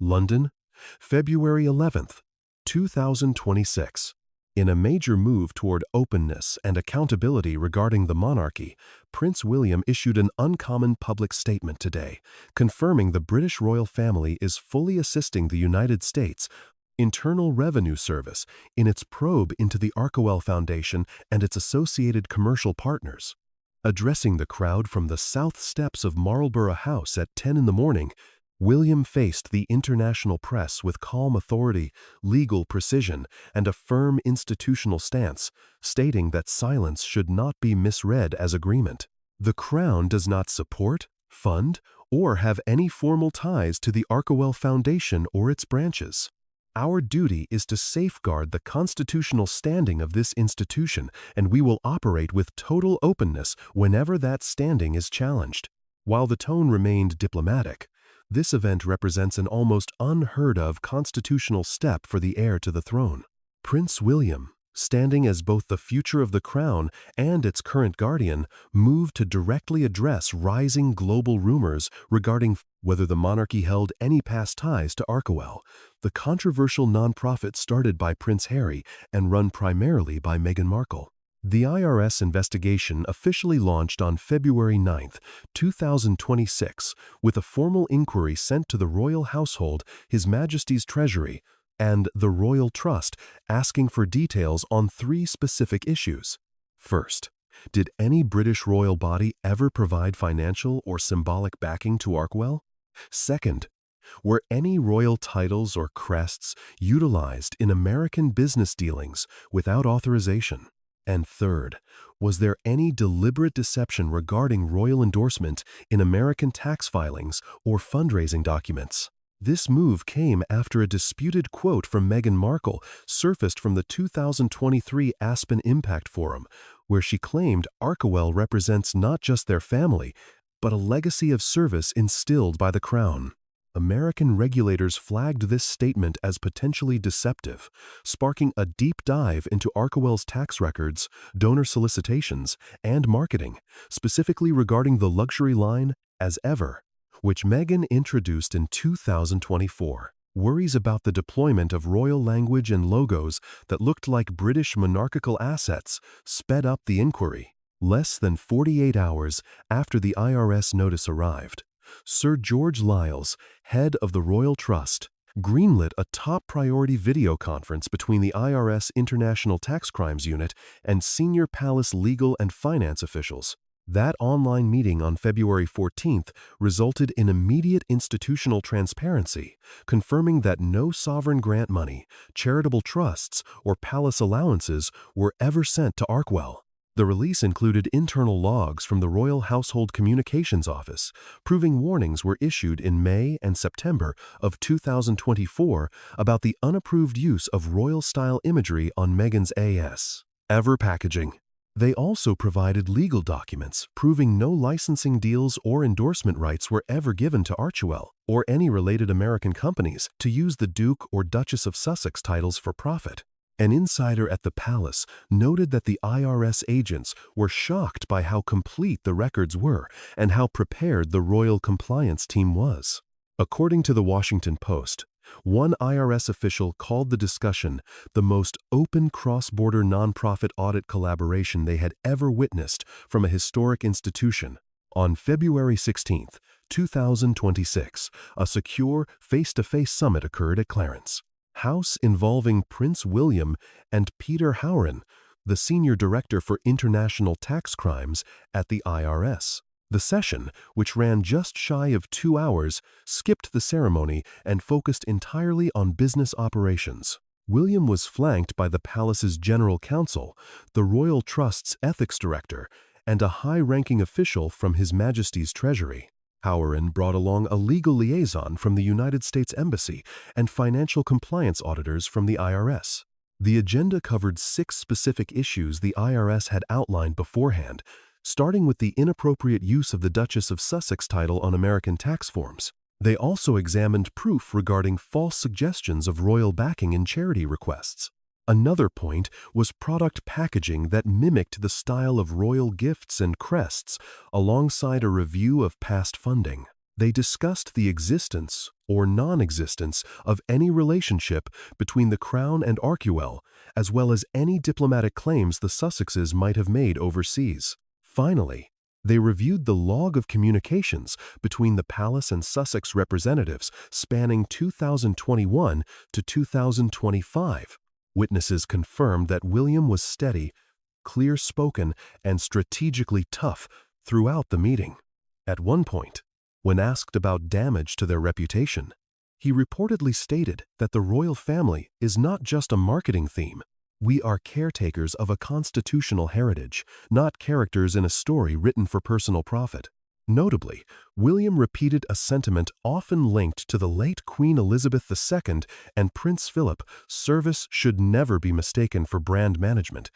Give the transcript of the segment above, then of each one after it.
London, February 11th, 2026. In a major move toward openness and accountability regarding the monarchy, Prince William issued an uncommon public statement today, confirming the British royal family is fully assisting the United States Internal Revenue Service in its probe into the Archewell Foundation and its associated commercial partners. Addressing the crowd from the south steps of Marlborough House at 10 in the morning, William faced the international press with calm authority, legal precision, and a firm institutional stance, stating that silence should not be misread as agreement. The Crown does not support, fund, or have any formal ties to the Archewell Foundation or its branches. Our duty is to safeguard the constitutional standing of this institution, and we will operate with total openness whenever that standing is challenged. While the tone remained diplomatic, this event represents an almost unheard-of constitutional step for the heir to the throne. Prince William, standing as both the future of the crown and its current guardian, moved to directly address rising global rumors regarding whether the monarchy held any past ties to Archewell, the controversial nonprofit started by Prince Harry and run primarily by Meghan Markle. The IRS investigation officially launched on February 9, 2026, with a formal inquiry sent to the royal household, His Majesty's Treasury, and the Royal Trust, asking for details on 3 specific issues. First, did any British royal body ever provide financial or symbolic backing to Archewell? Second, were any royal titles or crests utilized in American business dealings without authorization? And third, was there any deliberate deception regarding royal endorsement in American tax filings or fundraising documents? This move came after a disputed quote from Meghan Markle surfaced from the 2023 Aspen Impact Forum, where she claimed Archewell represents not just their family, but a legacy of service instilled by the Crown. American regulators flagged this statement as potentially deceptive, sparking a deep dive into Archewell's tax records, donor solicitations, and marketing, specifically regarding the luxury line As Ever, which Meghan introduced in 2024. Worries about the deployment of royal language and logos that looked like British monarchical assets sped up the inquiry. Less than 48 hours after the IRS notice arrived, Sir George Liles, head of the Royal Trust, greenlit a top-priority video conference between the IRS International Tax Crimes Unit and senior palace legal and finance officials. That online meeting on February 14th resulted in immediate institutional transparency, confirming that no sovereign grant money, charitable trusts, or palace allowances were ever sent to Archewell. The release included internal logs from the Royal Household Communications Office, proving warnings were issued in May and September of 2024 about the unapproved use of royal-style imagery on Meghan's A.S. Ever packaging. They also provided legal documents proving no licensing deals or endorsement rights were ever given to Archewell or any related American companies to use the Duke or Duchess of Sussex titles for profit. An insider at the palace noted that the IRS agents were shocked by how complete the records were and how prepared the royal compliance team was. According to the Washington Post, one IRS official called the discussion the most open cross-border nonprofit audit collaboration they had ever witnessed from a historic institution. On February 16, 2026, a secure face-to-face summit occurred at Clarence House involving Prince William and Peter Howren, the Senior Director for International Tax Crimes at the IRS. The session, which ran just shy of 2 hours, skipped the ceremony and focused entirely on business operations. William was flanked by the palace's general counsel, the Royal Trust's ethics director, and a high-ranking official from His Majesty's Treasury. Howren brought along a legal liaison from the United States Embassy and financial compliance auditors from the IRS. The agenda covered 6 specific issues the IRS had outlined beforehand, starting with the inappropriate use of the Duchess of Sussex title on American tax forms. They also examined proof regarding false suggestions of royal backing in charity requests. Another point was product packaging that mimicked the style of royal gifts and crests, alongside a review of past funding. They discussed the existence or non-existence of any relationship between the Crown and Archewell, as well as any diplomatic claims the Sussexes might have made overseas. Finally, they reviewed the log of communications between the Palace and Sussex representatives spanning 2021 to 2025. Witnesses confirmed that William was steady, clear-spoken, and strategically tough throughout the meeting. At one point, when asked about damage to their reputation, he reportedly stated that the royal family is not just a marketing theme. We are caretakers of a constitutional heritage, not characters in a story written for personal profit. Notably, William repeated a sentiment often linked to the late Queen Elizabeth II and Prince Philip: service should never be mistaken for brand management.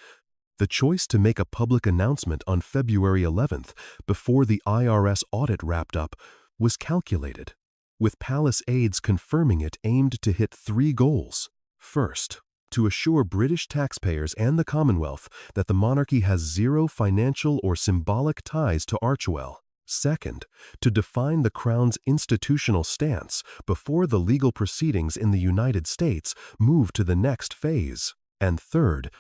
The choice to make a public announcement on February 11th, before the IRS audit wrapped up, was calculated, with palace aides confirming it aimed to hit 3 goals. First, to assure British taxpayers and the Commonwealth that the monarchy has zero financial or symbolic ties to Archewell. Second, to define the Crown's institutional stance before the legal proceedings in the United States move to the next phase. And third,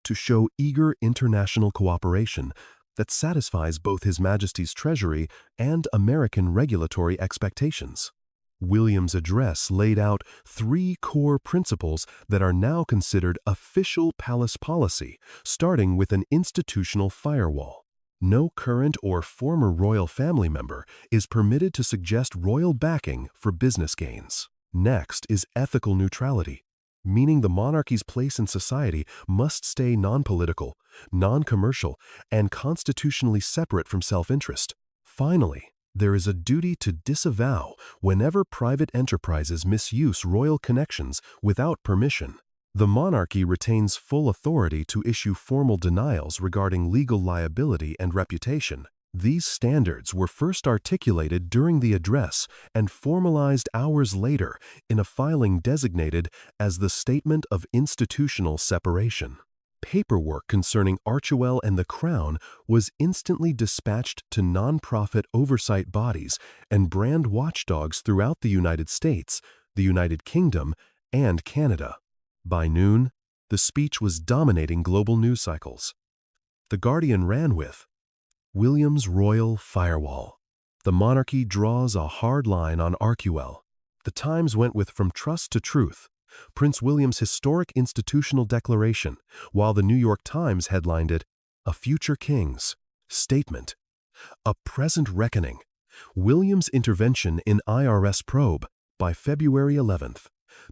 to show eager international cooperation that satisfies both His Majesty's Treasury and American regulatory expectations. William's address laid out 3 core principles that are now considered official palace policy, starting with an institutional firewall. No current or former royal family member is permitted to suggest royal backing for business gains. Next is ethical neutrality, meaning the monarchy's place in society must stay non-political, non-commercial, and constitutionally separate from self-interest. Finally, there is a duty to disavow whenever private enterprises misuse royal connections without permission. The monarchy retains full authority to issue formal denials regarding legal liability and reputation. These standards were first articulated during the address and formalized hours later in a filing designated as the Statement of Institutional Separation. Paperwork concerning Archewell and the Crown was instantly dispatched to nonprofit oversight bodies and brand watchdogs throughout the United States, the United Kingdom, and Canada. By noon, the speech was dominating global news cycles. The Guardian ran with, "William's Royal Firewall. The monarchy draws a hard line on Archewell." The Times went with "From Trust to Truth, Prince William's Historic Institutional Declaration," while the New York Times headlined it, "A Future King's Statement. A Present Reckoning. William's Intervention in IRS Probe." By February 11th,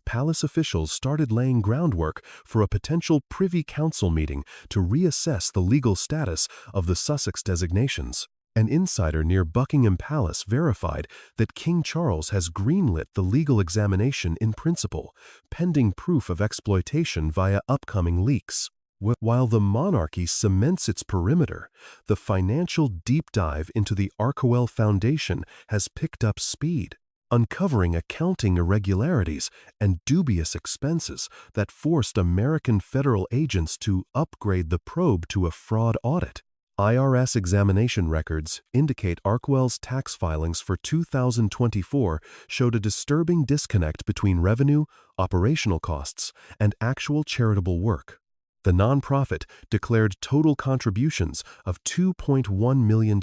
palace officials started laying groundwork for a potential Privy Council meeting to reassess the legal status of the Sussex designations. An insider near Buckingham Palace verified that King Charles has greenlit the legal examination in principle, pending proof of exploitation via upcoming leaks. While the monarchy cements its perimeter, the financial deep dive into the Archewell Foundation has picked up speed, uncovering accounting irregularities and dubious expenses that forced American federal agents to upgrade the probe to a fraud audit. IRS examination records indicate Archewell's tax filings for 2024 showed a disturbing disconnect between revenue, operational costs, and actual charitable work. The nonprofit declared total contributions of $2.1 million,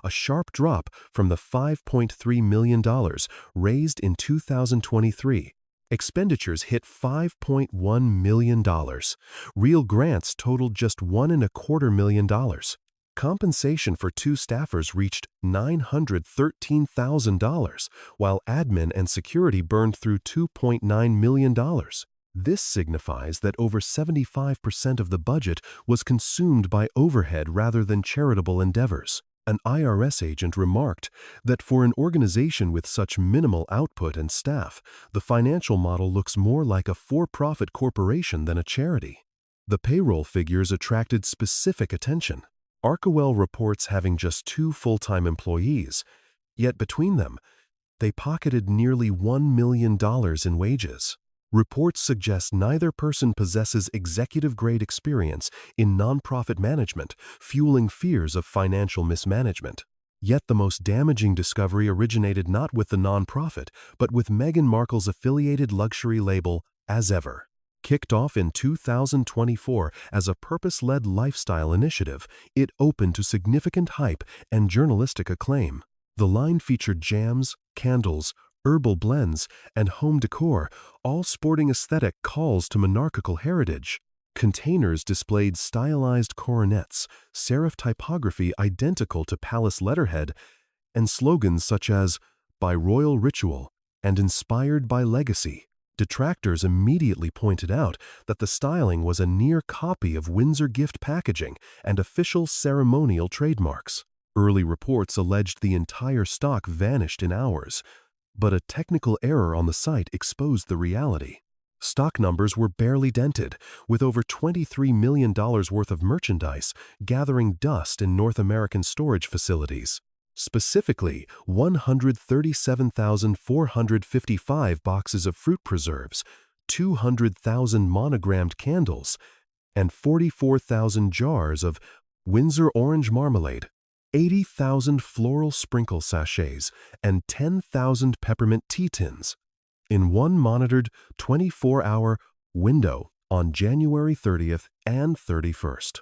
a sharp drop from the $5.3 million raised in 2023. Expenditures hit $5.1 million. Real grants totaled just $1.25 million. Compensation for 2 staffers reached $913,000, while admin and security burned through $2.9 million. This signifies that over 75% of the budget was consumed by overhead rather than charitable endeavors. An IRS agent remarked that for an organization with such minimal output and staff, the financial model looks more like a for-profit corporation than a charity. The payroll figures attracted specific attention. Archewell reports having just 2 full-time employees, yet between them, they pocketed nearly $1 million in wages. Reports suggest neither person possesses executive-grade experience in nonprofit management, fueling fears of financial mismanagement. Yet the most damaging discovery originated not with the nonprofit, but with Meghan Markle's affiliated luxury label, As Ever. Kicked off in 2024 as a purpose-led lifestyle initiative, it opened to significant hype and journalistic acclaim. The line featured jams, candles, herbal blends, and home decor, all sporting aesthetic calls to monarchical heritage. Containers displayed stylized coronets, serif typography identical to palace letterhead, and slogans such as "By Royal Ritual" and "Inspired by Legacy." Detractors immediately pointed out that the styling was a near copy of Windsor gift packaging and official ceremonial trademarks. Early reports alleged the entire stock vanished in hours, but a technical error on the site exposed the reality. Stock numbers were barely dented, with over $23 million worth of merchandise gathering dust in North American storage facilities. Specifically, 137,455 boxes of fruit preserves, 200,000 monogrammed candles, and 44,000 jars of Windsor orange marmalade, 80,000 floral sprinkle sachets, and 10,000 peppermint tea tins. In one monitored 24-hour window on January 30th and 31st,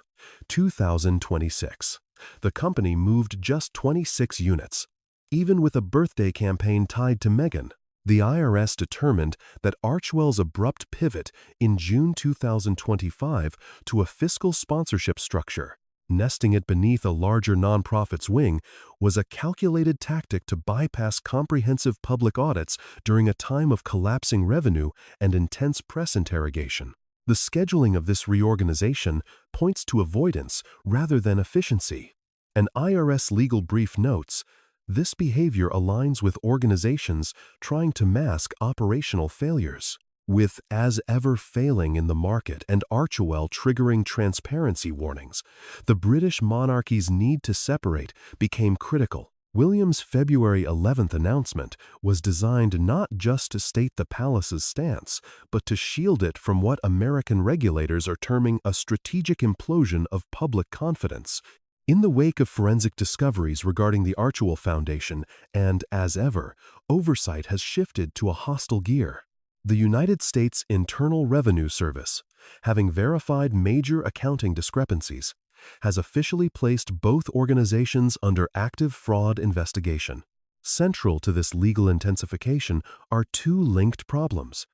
2026. The company moved just 26 units. Even with a birthday campaign tied to Meghan, the IRS determined that Archewell's abrupt pivot in June 2025 to a fiscal sponsorship structure, nesting it beneath a larger nonprofit's wing, was a calculated tactic to bypass comprehensive public audits during a time of collapsing revenue and intense press interrogation. The scheduling of this reorganization points to avoidance rather than efficiency. An IRS legal brief notes, this behavior aligns with organizations trying to mask operational failures. With As Ever failing in the market and Archewell triggering transparency warnings, the British monarchy's need to separate became critical. William's February 11th announcement was designed not just to state the palace's stance, but to shield it from what American regulators are terming a strategic implosion of public confidence. In the wake of forensic discoveries regarding the Archewell Foundation and As Ever, oversight has shifted to a hostile gear. The United States Internal Revenue Service, having verified major accounting discrepancies, has officially placed both organizations under active fraud investigation. Central to this legal intensification are two linked problems: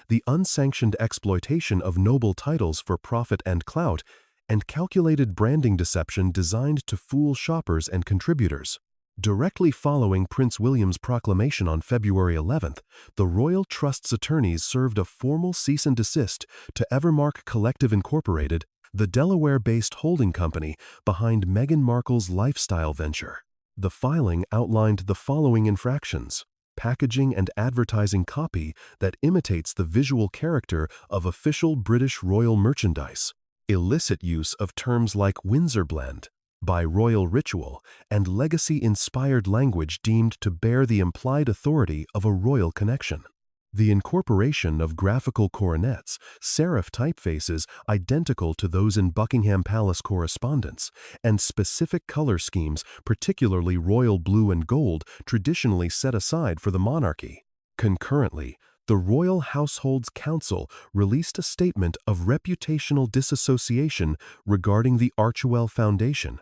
the unsanctioned exploitation of noble titles for profit and clout, and calculated branding deception designed to fool shoppers and contributors. Directly following Prince William's proclamation on February 11th, the Royal Trust's attorneys served a formal cease and desist to Evermark Collective Incorporated, the Delaware-based holding company behind Meghan Markle's lifestyle venture. The filing outlined the following infractions: packaging and advertising copy that imitates the visual character of official British royal merchandise, illicit use of terms like Windsor blend, by royal ritual, and legacy-inspired language deemed to bear the implied authority of a royal connection. The incorporation of graphical coronets, serif typefaces identical to those in Buckingham Palace correspondence, and specific color schemes, particularly royal blue and gold, traditionally set aside for the monarchy. Concurrently, the Royal Household's Council released a statement of reputational disassociation regarding the Archewell Foundation.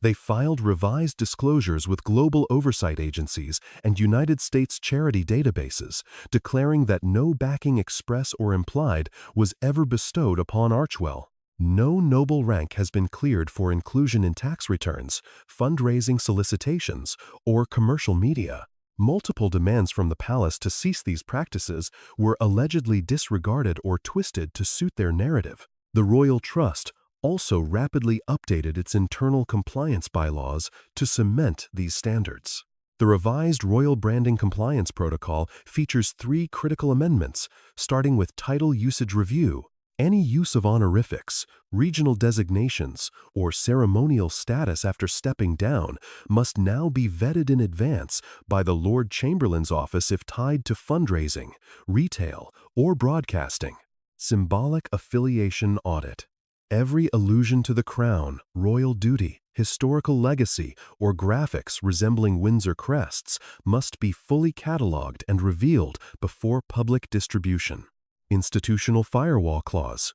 They filed revised disclosures with global oversight agencies and United States charity databases, declaring that no backing express or implied was ever bestowed upon Archewell. No noble rank has been cleared for inclusion in tax returns, fundraising solicitations, or commercial media. Multiple demands from the palace to cease these practices were allegedly disregarded or twisted to suit their narrative. The Royal Trust also rapidly updated its internal compliance bylaws to cement these standards. The revised Royal Branding Compliance Protocol features 3 critical amendments, starting with title usage review. Any use of honorifics, regional designations, or ceremonial status after stepping down must now be vetted in advance by the Lord Chamberlain's office if tied to fundraising, retail, or broadcasting. Symbolic affiliation audit. Every allusion to the crown, royal duty, historical legacy, or graphics resembling Windsor crests must be fully catalogued and revealed before public distribution. Institutional firewall clause.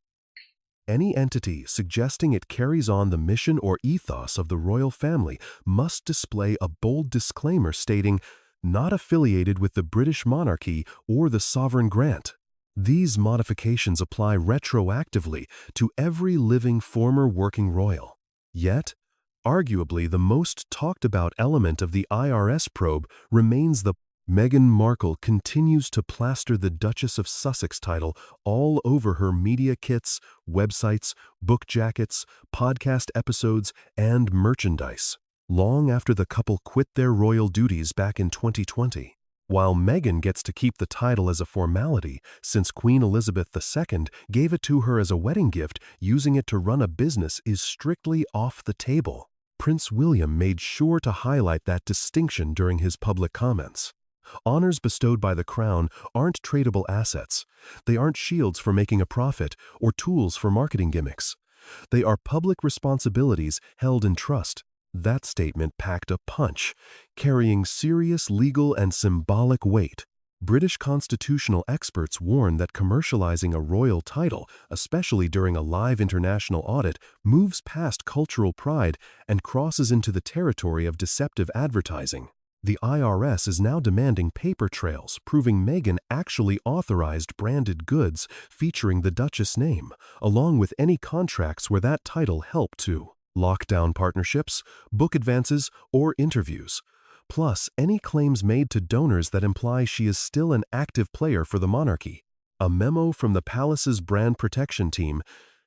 Any entity suggesting it carries on the mission or ethos of the royal family must display a bold disclaimer stating, "Not affiliated with the British monarchy or the sovereign grant." These modifications apply retroactively to every living former working royal. Yet, arguably the most talked about element of the IRS probe remains the Meghan Markle continues to plaster the Duchess of Sussex title all over her media kits, websites, book jackets, podcast episodes, and merchandise, long after the couple quit their royal duties back in 2020. While Meghan gets to keep the title as a formality, since Queen Elizabeth II gave it to her as a wedding gift, using it to run a business is strictly off the table. Prince William made sure to highlight that distinction during his public comments. Honors bestowed by the crown aren't tradable assets. They aren't shields for making a profit or tools for marketing gimmicks. They are public responsibilities held in trust. That statement packed a punch, carrying serious legal and symbolic weight. British constitutional experts warn that commercializing a royal title, especially during a live international audit, moves past cultural pride and crosses into the territory of deceptive advertising. The IRS is now demanding paper trails proving Meghan actually authorized branded goods featuring the Duchess name, along with any contracts where that title helped to lock down partnerships, book advances, or interviews. Plus, any claims made to donors that imply she is still an active player for the monarchy. A memo from the palace's brand protection team,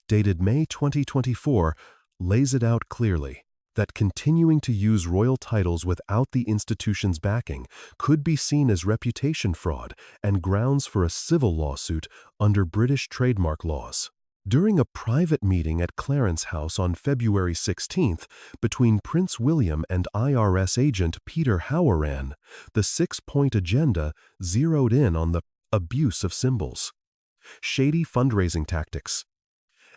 dated May 2024, lays it out clearly that continuing to use royal titles without the institution's backing could be seen as reputation fraud and grounds for a civil lawsuit under British trademark laws. During a private meeting at Clarence House on February 16 between Prince William and IRS agent Peter Howran, the six-point agenda zeroed in on the abuse of symbols, shady fundraising tactics,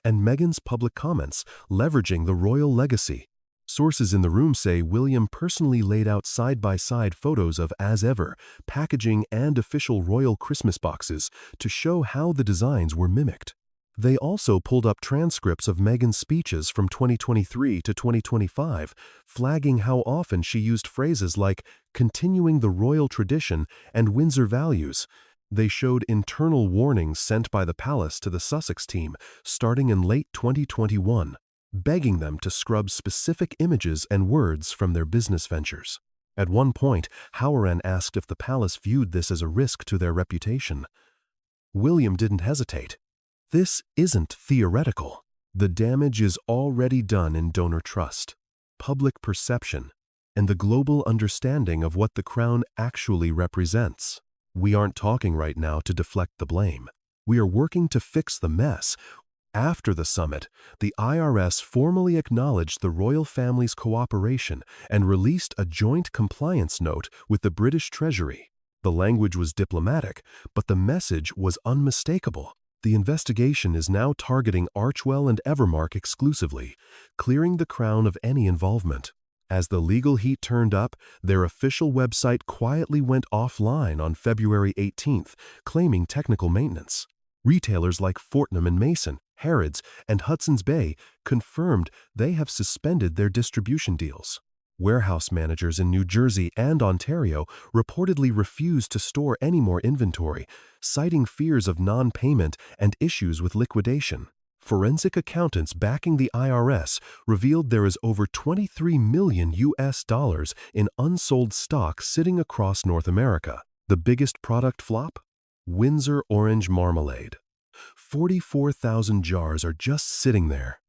and Meghan's public comments leveraging the royal legacy. Sources in the room say William personally laid out side-by-side photos of as ever packaging and official royal Christmas boxes to show how the designs were mimicked. They also pulled up transcripts of Meghan's speeches from 2023 to 2025, flagging how often she used phrases like continuing the royal tradition and Windsor values. They showed internal warnings sent by the palace to the Sussex team starting in late 2021, begging them to scrub specific images and words from their business ventures. At one point, Howran asked if the palace viewed this as a risk to their reputation. William didn't hesitate. This isn't theoretical. The damage is already done in donor trust, public perception, and the global understanding of what the crown actually represents. We aren't talking right now to deflect the blame. We are working to fix the mess. After the summit, the IRS formally acknowledged the royal family's cooperation and released a joint compliance note with the British Treasury. The language was diplomatic, but the message was unmistakable. The investigation is now targeting Archewell and Evermark exclusively, clearing the crown of any involvement. As the legal heat turned up, their official website quietly went offline on February 18th, claiming technical maintenance. Retailers like Fortnum & Mason, Harrods, and Hudson's Bay confirmed they have suspended their distribution deals. Warehouse managers in New Jersey and Ontario reportedly refused to store any more inventory, citing fears of non-payment and issues with liquidation. Forensic accountants backing the IRS revealed there is over $23 million in unsold stock sitting across North America. The biggest product flop? Windsor Orange Marmalade. 44,000 jars are just sitting there.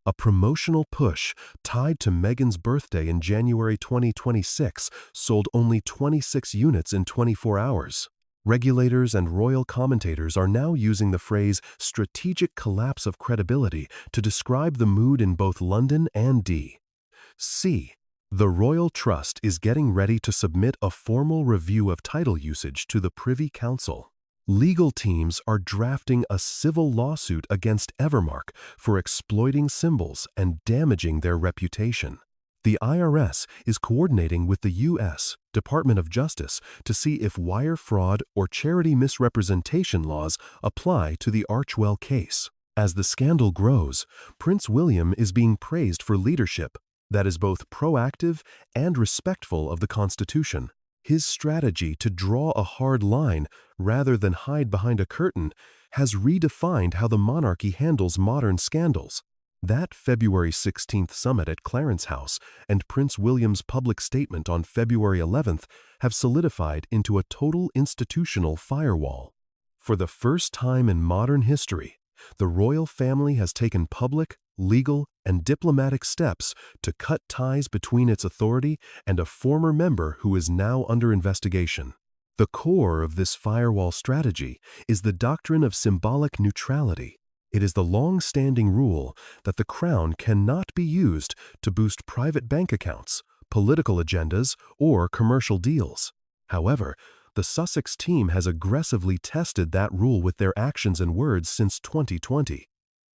A promotional push tied to Meghan's birthday in January 2026 sold only 26 units in 24 hours. Regulators and royal commentators are now using the phrase strategic collapse of credibility to describe the mood in both London and D.C. The Royal Trust is getting ready to submit a formal review of title usage to the Privy Council. Legal teams are drafting a civil lawsuit against Evermark for exploiting symbols and damaging their reputation. The IRS is coordinating with the U.S. Department of Justice to see if wire fraud or charity misrepresentation laws apply to the Archewell case. As the scandal grows, Prince William is being praised for leadership that is both proactive and respectful of the Constitution. His strategy to draw a hard line rather than hide behind a curtain has redefined how the monarchy handles modern scandals. That February 16th summit at Clarence House and Prince William's public statement on February 11th have solidified into a total institutional firewall. For the first time in modern history, the royal family has taken public, legal, and diplomatic steps to cut ties between its authority and a former member who is now under investigation. The core of this firewall strategy is the doctrine of symbolic neutrality. It is the long-standing rule that the crown cannot be used to boost private bank accounts, political agendas, or commercial deals. However, the Sussex team has aggressively tested that rule with their actions and words since 2020.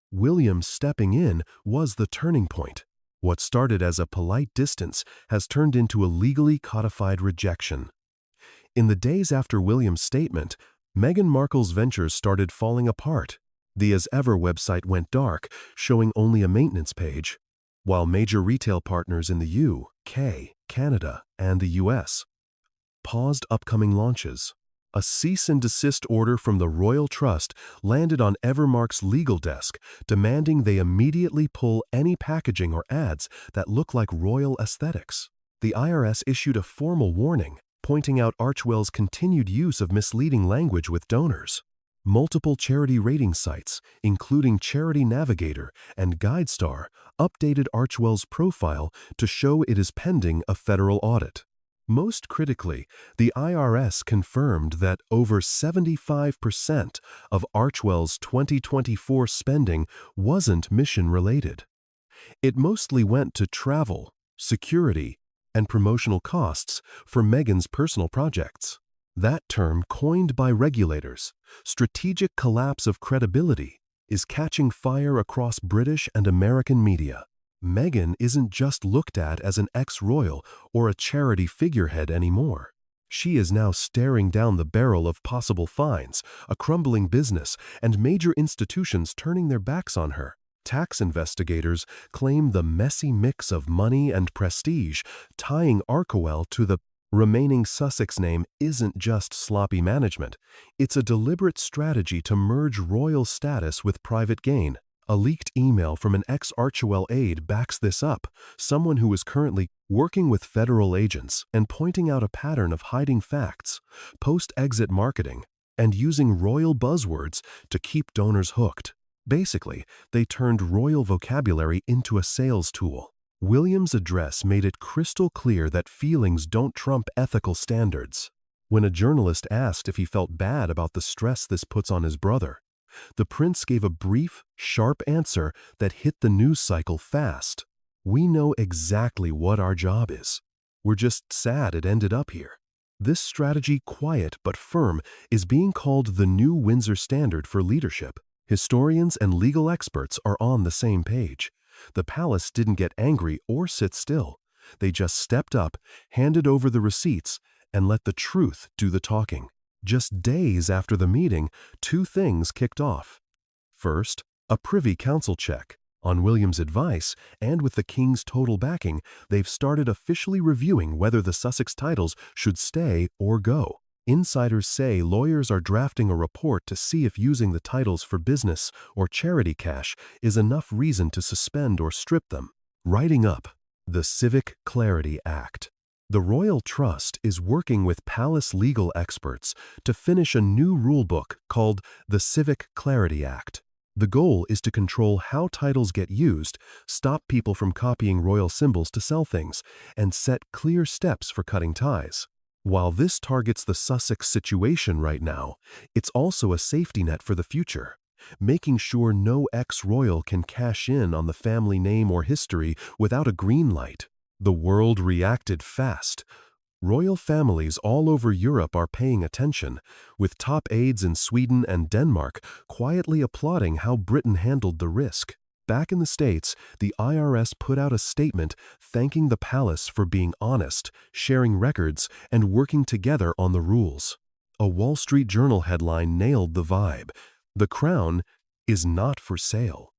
William stepping in was the turning point. What started as a polite distance has turned into a legally codified rejection. In the days after William's statement, Meghan Markle's ventures started falling apart. The As Ever website went dark, showing only a maintenance page, while major retail partners in the UK, Canada, and the US paused upcoming launches. A cease and desist order from the Royal Trust landed on Evermark's legal desk, demanding they immediately pull any packaging or ads that look like royal aesthetics. The IRS issued a formal warning, pointing out Archewell's continued use of misleading language with donors. Multiple charity rating sites, including Charity Navigator and GuideStar, updated Archewell's profile to show it is pending a federal audit. Most critically, the IRS confirmed that over 75% of Archewell's 2024 spending wasn't mission-related. It mostly went to travel, security, and promotional costs for Meghan's personal projects. That term, coined by regulators, strategic collapse of credibility, is catching fire across British and American media. Meghan isn't just looked at as an ex-royal or a charity figurehead anymore. She is now staring down the barrel of possible fines, a crumbling business, and major institutions turning their backs on her. Tax investigators claim the messy mix of money and prestige tying Archewell to the remaining Sussex name isn't just sloppy management. It's a deliberate strategy to merge royal status with private gain. A leaked email from an ex-Archewell aide backs this up, someone who is currently working with federal agents and pointing out a pattern of hiding facts, post-exit marketing, and using royal buzzwords to keep donors hooked. Basically, they turned royal vocabulary into a sales tool. William's address made it crystal clear that feelings don't trump ethical standards. When a journalist asked if he felt bad about the stress this puts on his brother, the prince gave a brief, sharp answer that hit the news cycle fast. "We know exactly what our job is. We're just sad it ended up here." This strategy, quiet but firm, is being called the new Windsor standard for leadership. Historians and legal experts are on the same page. The palace didn't get angry or sit still. They just stepped up, handed over the receipts, and let the truth do the talking. Just days after the meeting, two things kicked off. First, a Privy Council check. On William's advice, and with the King's total backing, they've started officially reviewing whether the Sussex titles should stay or go. Insiders say lawyers are drafting a report to see if using the titles for business or charity cash is enough reason to suspend or strip them. Writing up the Civic Clarity Act. The Royal Trust is working with palace legal experts to finish a new rulebook called the Civic Clarity Act. The goal is to control how titles get used, stop people from copying royal symbols to sell things, and set clear steps for cutting ties. While this targets the Sussex situation right now, it's also a safety net for the future, making sure no ex-royal can cash in on the family name or history without a green light. The world reacted fast. Royal families all over Europe are paying attention, with top aides in Sweden and Denmark quietly applauding how Britain handled the risk. Back in the States, the IRS put out a statement thanking the palace for being honest, sharing records, and working together on the rules. A Wall Street Journal headline nailed the vibe. The crown is not for sale.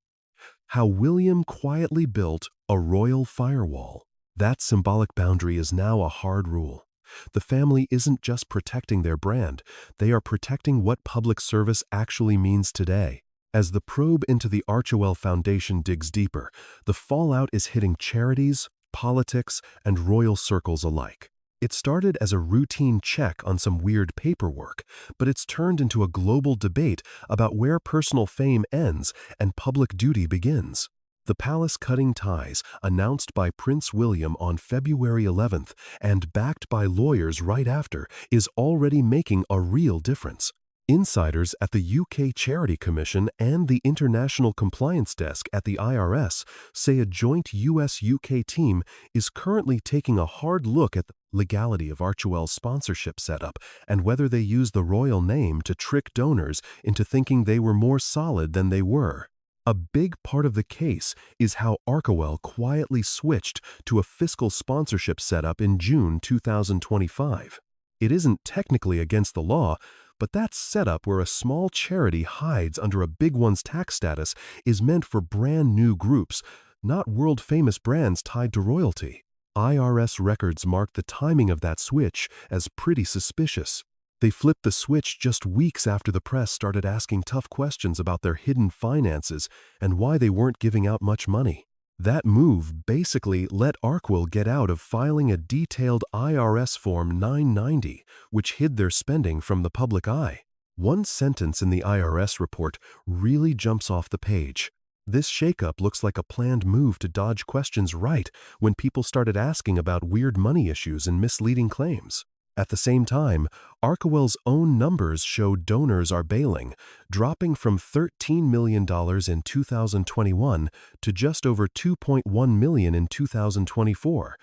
How William quietly built a royal firewall. That symbolic boundary is now a hard rule. The family isn't just protecting their brand, they are protecting what public service actually means today. As the probe into the Archewell Foundation digs deeper, the fallout is hitting charities, politics, and royal circles alike. It started as a routine check on some weird paperwork, but it's turned into a global debate about where personal fame ends and public duty begins. The palace cutting ties, announced by Prince William on February 11th and backed by lawyers right after, is already making a real difference. Insiders at the UK Charity Commission and the International Compliance Desk at the IRS say a joint US-UK team is currently taking a hard look at the legality of Archewell's sponsorship setup and whether they use the royal name to trick donors into thinking they were more solid than they were. A big part of the case is how Archewell quietly switched to a fiscal sponsorship setup in June 2025. It isn't technically against the law, but that setup where a small charity hides under a big one's tax status is meant for brand new groups, not world-famous brands tied to royalty. IRS records mark the timing of that switch as pretty suspicious. They flipped the switch just weeks after the press started asking tough questions about their hidden finances and why they weren't giving out much money. That move basically let Archewell get out of filing a detailed IRS Form 990, which hid their spending from the public eye. One sentence in the IRS report really jumps off the page. This shakeup looks like a planned move to dodge questions right when people started asking about weird money issues and misleading claims. At the same time, Archewell's own numbers show donors are bailing, dropping from $13 million in 2021 to just over $2.1 million in 2024.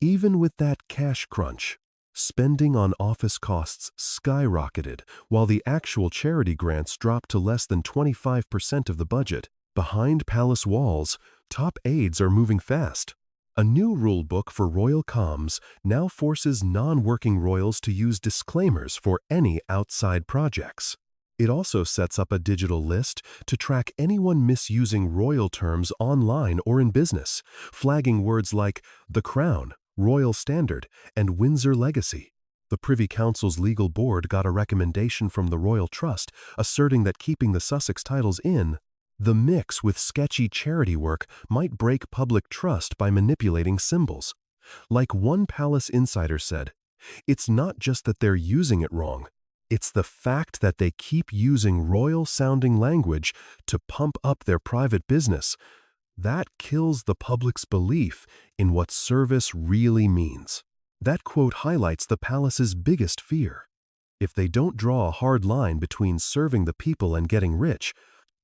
Even with that cash crunch, spending on office costs skyrocketed, while the actual charity grants dropped to less than 25% of the budget. Behind palace walls, top aides are moving fast. A new rulebook for royal comms now forces non-working royals to use disclaimers for any outside projects. It also sets up a digital list to track anyone misusing royal terms online or in business, flagging words like the Crown, Royal Standard, and Windsor Legacy. The Privy Council's legal board got a recommendation from the Royal Trust asserting that keeping the Sussex titles in the mix with sketchy charity work might break public trust by manipulating symbols. Like one palace insider said, it's not just that they're using it wrong, it's the fact that they keep using royal-sounding language to pump up their private business. That kills the public's belief in what service really means. That quote highlights the palace's biggest fear. If they don't draw a hard line between serving the people and getting rich,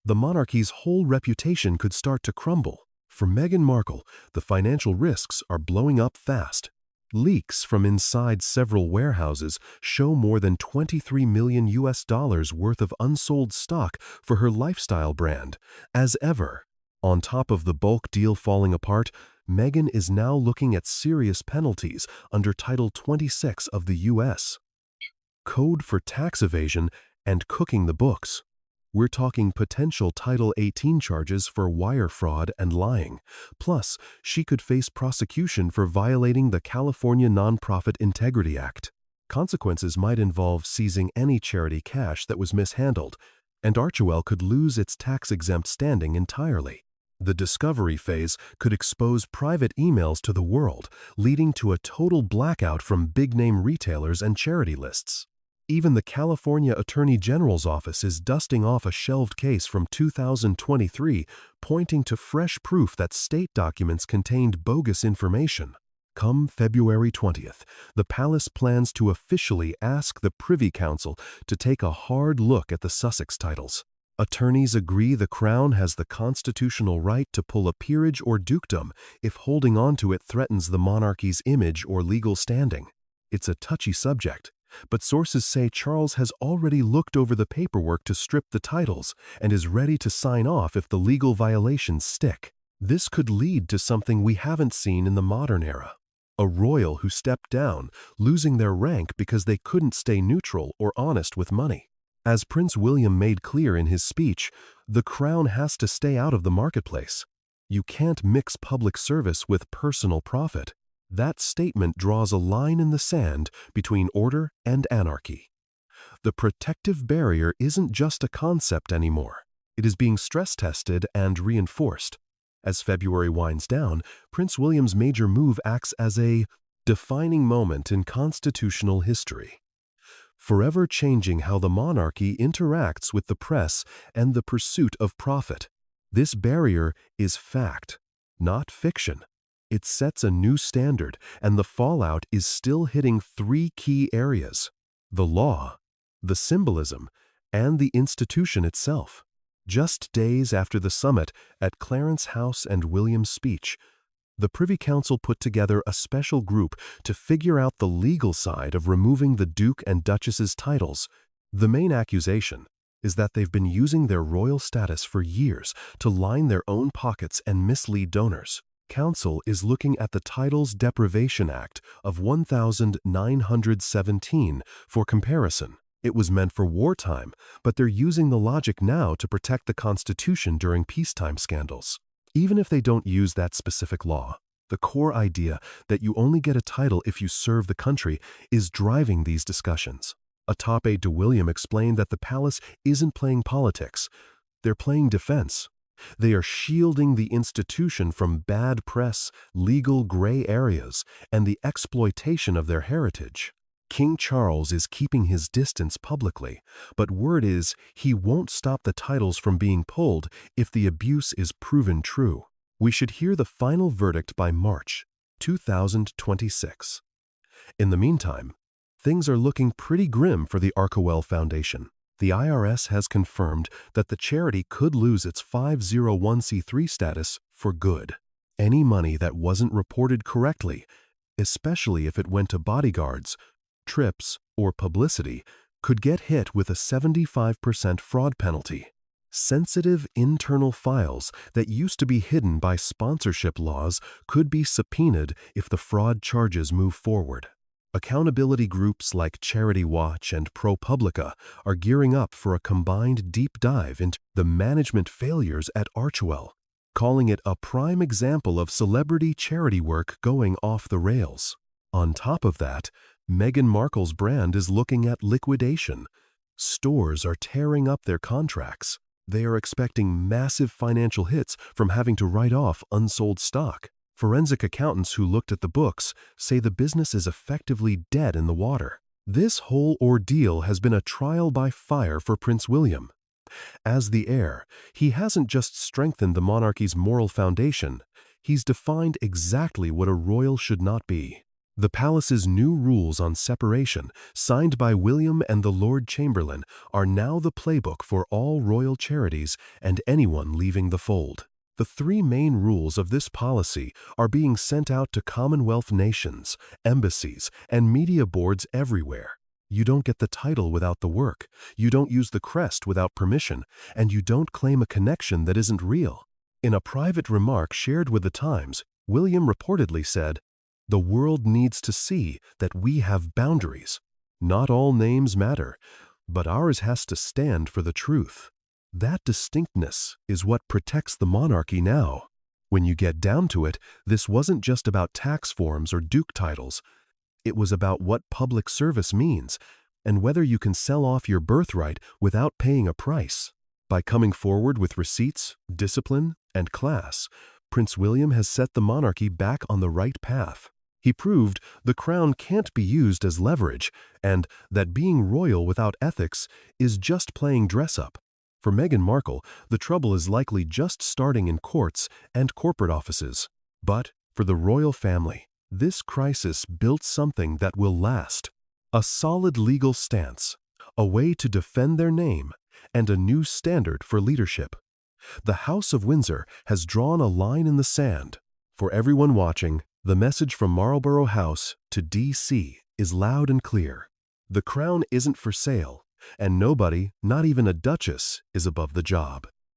the monarchy's whole reputation could start to crumble. For Meghan Markle, the financial risks are blowing up fast. Leaks from inside several warehouses show more than $23 million worth of unsold stock for her lifestyle brand. As ever, on top of the bulk deal falling apart, Meghan is now looking at serious penalties under Title 26 of the U.S. Code for tax evasion and cooking the books. We're talking potential Title 18 charges for wire fraud and lying. Plus, she could face prosecution for violating the California Nonprofit Integrity Act. Consequences might involve seizing any charity cash that was mishandled, and Archewell could lose its tax-exempt standing entirely. The discovery phase could expose private emails to the world, leading to a total blackout from big-name retailers and charity lists. Even the California Attorney General's office is dusting off a shelved case from 2023, pointing to fresh proof that state documents contained bogus information. Come February 20th, the palace plans to officially ask the Privy Council to take a hard look at the Sussex titles. Attorneys agree the Crown has the constitutional right to pull a peerage or dukedom if holding on to it threatens the monarchy's image or legal standing. It's a touchy subject, But sources say Charles has already looked over the paperwork to strip the titles and is ready to sign off if the legal violations stick. This could lead to something we haven't seen in the modern era. A royal who stepped down, losing their rank because they couldn't stay neutral or honest with money. As Prince William made clear in his speech, the crown has to stay out of the marketplace. You can't mix public service with personal profit. That statement draws a line in the sand between order and anarchy. The protective barrier isn't just a concept anymore. It is being stress-tested and reinforced. As February winds down, Prince William's major move acts as a defining moment in constitutional history, forever changing how the monarchy interacts with the press and the pursuit of profit. This barrier is fact, not fiction. It sets a new standard, and the fallout is still hitting three key areas: the law, the symbolism, and the institution itself. Just days after the summit at Clarence House and William's speech, the Privy Council put together a special group to figure out the legal side of removing the Duke and Duchess's titles. The main accusation is that they've been using their royal status for years to line their own pockets and mislead donors. Council is looking at the Titles Deprivation Act of 1917 for comparison. It was meant for wartime, but they're using the logic now to protect the Constitution during peacetime scandals. Even if they don't use that specific law, the core idea that you only get a title if you serve the country is driving these discussions. A top aide to William explained that the palace isn't playing politics. They're playing defense. They are shielding the institution from bad press, legal gray areas, and the exploitation of their heritage. King Charles is keeping his distance publicly, but word is he won't stop the titles from being pulled if the abuse is proven true. We should hear the final verdict by March 2026. In the meantime, things are looking pretty grim for the Archewell Foundation. The IRS has confirmed that the charity could lose its 501c3 status for good. Any money that wasn't reported correctly, especially if it went to bodyguards, trips, or publicity, could get hit with a 75% fraud penalty. Sensitive internal files that used to be hidden by sponsorship laws could be subpoenaed if the fraud charges move forward. Accountability groups like Charity Watch and ProPublica are gearing up for a combined deep dive into the management failures at Archewell, calling it a prime example of celebrity charity work going off the rails. On top of that, Meghan Markle's brand is looking at liquidation. Stores are tearing up their contracts. They are expecting massive financial hits from having to write off unsold stock. Forensic accountants who looked at the books say the business is effectively dead in the water. This whole ordeal has been a trial by fire for Prince William. As the heir, he hasn't just strengthened the monarchy's moral foundation, he's defined exactly what a royal should not be. The palace's new rules on separation, signed by William and the Lord Chamberlain, are now the playbook for all royal charities and anyone leaving the fold. The three main rules of this policy are being sent out to Commonwealth nations, embassies, and media boards everywhere. You don't get the title without the work, you don't use the crest without permission, and you don't claim a connection that isn't real. In a private remark shared with The Times, William reportedly said, "The world needs to see that we have boundaries. Not all names matter, but ours has to stand for the truth." That distinctness is what protects the monarchy now. When you get down to it, this wasn't just about tax forms or duke titles. It was about what public service means and whether you can sell off your birthright without paying a price. By coming forward with receipts, discipline, and class, Prince William has set the monarchy back on the right path. He proved the crown can't be used as leverage and that being royal without ethics is just playing dress-up. For Meghan Markle, the trouble is likely just starting in courts and corporate offices. But for the royal family, this crisis built something that will last. A solid legal stance, a way to defend their name, and a new standard for leadership. The House of Windsor has drawn a line in the sand. For everyone watching, the message from Marlborough House to D.C. is loud and clear. The crown isn't for sale, and nobody, not even a duchess, is above the job.